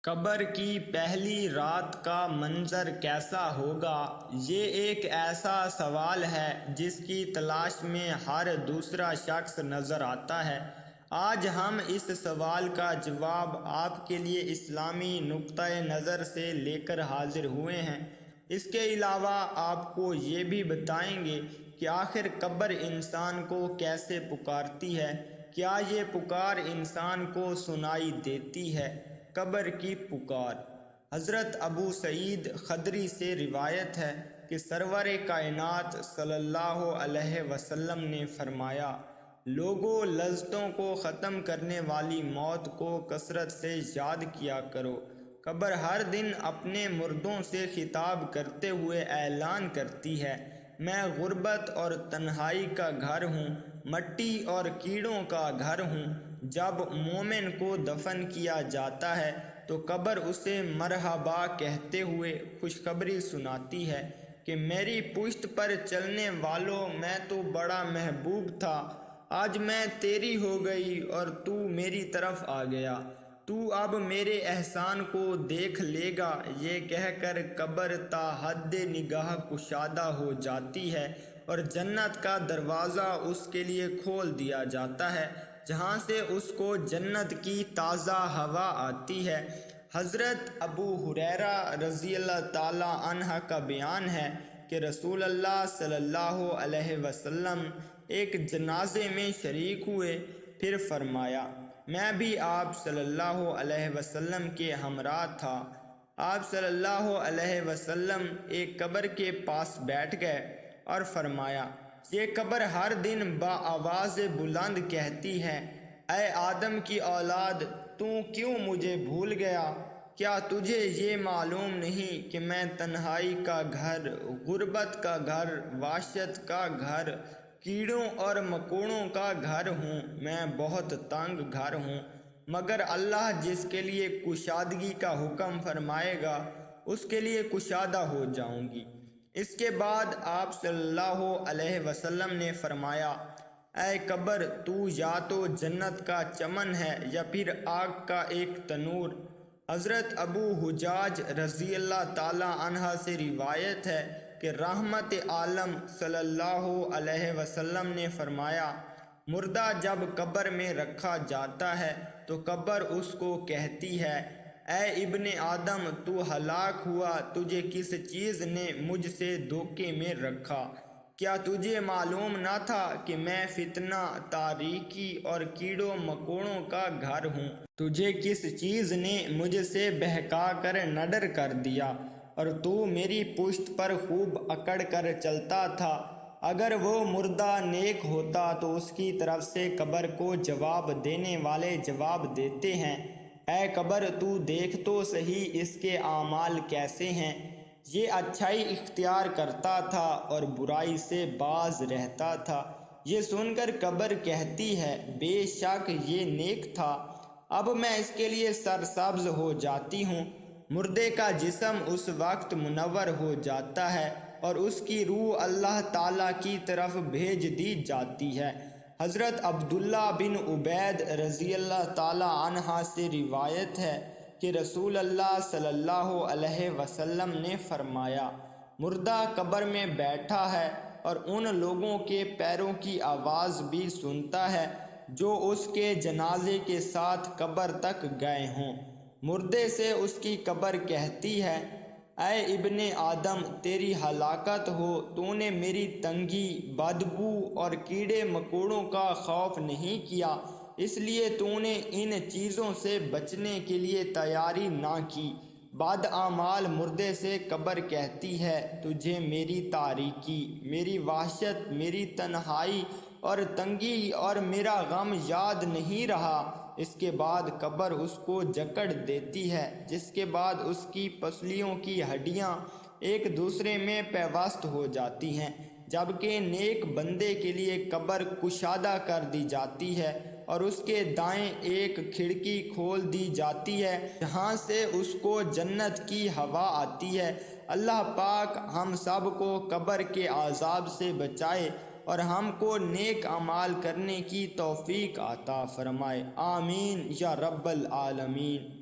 قبر کی پہلی رات کا منظر کیسا ہوگا؟ یہ ایک ایسا سوال ہے جس کی تلاش میں ہر دوسرا شخص نظر آتا ہے۔ آج ہم اس سوال کا جواب آپ کے لیے اسلامی نقطۂ نظر سے لے کر حاضر ہوئے ہیں۔ اس کے علاوہ آپ کو یہ بھی بتائیں گے کہ آخر قبر انسان کو کیسے پکارتی ہے، کیا یہ پکار انسان کو سنائی دیتی ہے؟ قبر کی پکار۔ حضرت ابو سعید خدری سے روایت ہے کہ سرور کائنات صلی اللہ علیہ وسلم نے فرمایا، لوگوں، لذتوں کو ختم کرنے والی موت کو کثرت سے یاد کیا کرو۔ قبر ہر دن اپنے مردوں سے خطاب کرتے ہوئے اعلان کرتی ہے، میں غربت اور تنہائی کا گھر ہوں، مٹی اور کیڑوں کا گھر ہوں۔ جب مومن کو دفن کیا جاتا ہے تو قبر اسے مرحبا کہتے ہوئے خوشخبری سناتی ہے کہ میری پشت پر چلنے والوں، میں تو بڑا محبوب تھا، آج میں تیری ہو گئی اور تو میری طرف آ گیا، تو اب میرے احسان کو دیکھ لے گا۔ یہ کہہ کر قبر تا حد نگاہ کشادہ ہو جاتی ہے اور جنت کا دروازہ اس کے لیے کھول دیا جاتا ہے، جہاں سے اس کو جنت کی تازہ ہوا آتی ہے۔ حضرت ابو ہریرہ رضی اللہ تعالی عنہ کا بیان ہے کہ رسول اللہ صلی اللہ علیہ وسلم ایک جنازے میں شریک ہوئے، پھر فرمایا، میں بھی آپ صلی اللہ علیہ وسلم کے ہمراہ تھا۔ آپ صلی اللہ علیہ وسلم ایک قبر کے پاس بیٹھ گئے اور فرمایا، یہ قبر ہر دن بآواز بلند کہتی ہے، اے آدم کی اولاد، تو کیوں مجھے بھول گیا؟ کیا تجھے یہ معلوم نہیں کہ میں تنہائی کا گھر، غربت کا گھر، وحشت کا گھر، کیڑوں اور مکوڑوں کا گھر ہوں؟ میں بہت تنگ گھر ہوں، مگر اللہ جس کے لیے کشادگی کا حکم فرمائے گا اس کے لیے کشادہ ہو جاؤں گی۔ اس کے بعد آپ صلی اللہ علیہ وسلم نے فرمایا، اے قبر، تو یا تو جنت کا چمن ہے یا پھر آگ کا ایک تنور۔ حضرت ابو حجاج رضی اللہ تعالی عنہ سے روایت ہے کہ رحمت عالم صلی اللہ علیہ وسلم نے فرمایا، مردہ جب قبر میں رکھا جاتا ہے تو قبر اس کو کہتی ہے، اے ابن آدم، تو ہلاک ہوا، تجھے کس چیز نے مجھ سے دھوکے میں رکھا؟ کیا تجھے معلوم نہ تھا کہ میں فتنہ، تاریکی اور کیڑوں مکوڑوں کا گھر ہوں؟ تجھے کس چیز نے مجھ سے بہکا کر نڈر کر دیا اور تو میری پشت پر خوب اکڑ کر چلتا تھا؟ اگر وہ مردہ نیک ہوتا تو اس کی طرف سے قبر کو جواب دینے والے جواب دیتے ہیں، اے قبر، تو دیکھ تو صحیح اس کے اعمال کیسے ہیں، یہ اچھائی اختیار کرتا تھا اور برائی سے باز رہتا تھا۔ یہ سن کر قبر کہتی ہے، بے شک یہ نیک تھا، اب میں اس کے لیے سرسبز ہو جاتی ہوں۔ مردے کا جسم اس وقت منور ہو جاتا ہے اور اس کی روح اللہ تعالیٰ کی طرف بھیج دی جاتی ہے۔ حضرت عبداللہ بن عبید رضی اللہ تعالی عنہ سے روایت ہے کہ رسول اللہ صلی اللہ علیہ وسلم نے فرمایا، مردہ قبر میں بیٹھا ہے اور ان لوگوں کے پیروں کی آواز بھی سنتا ہے جو اس کے جنازے کے ساتھ قبر تک گئے ہوں۔ مردے سے اس کی قبر کہتی ہے، اے ابن آدم، تیری ہلاکت ہو، تو نے میری تنگی، بدبو اور کیڑے مکوڑوں کا خوف نہیں کیا، اس لیے تو نے ان چیزوں سے بچنے کے لیے تیاری نہ کی۔ بداعمال مردے سے قبر کہتی ہے، تجھے میری تاریکی، میری وحشت، میری تنہائی اور تنگی اور میرا غم یاد نہیں رہا۔ اس کے بعد قبر اس کو جکڑ دیتی ہے، جس کے بعد اس کی پسلیوں کی ہڈیاں ایک دوسرے میں پیوست ہو جاتی ہیں، جبکہ نیک بندے کے لیے قبر کشادہ کر دی جاتی ہے اور اس کے دائیں ایک کھڑکی کھول دی جاتی ہے جہاں سے اس کو جنت کی ہوا آتی ہے۔ اللہ پاک ہم سب کو قبر کے عذاب سے بچائے اور ہم کو نیک اعمال کرنے کی توفیق عطا فرمائے، آمین یا رب العالمین۔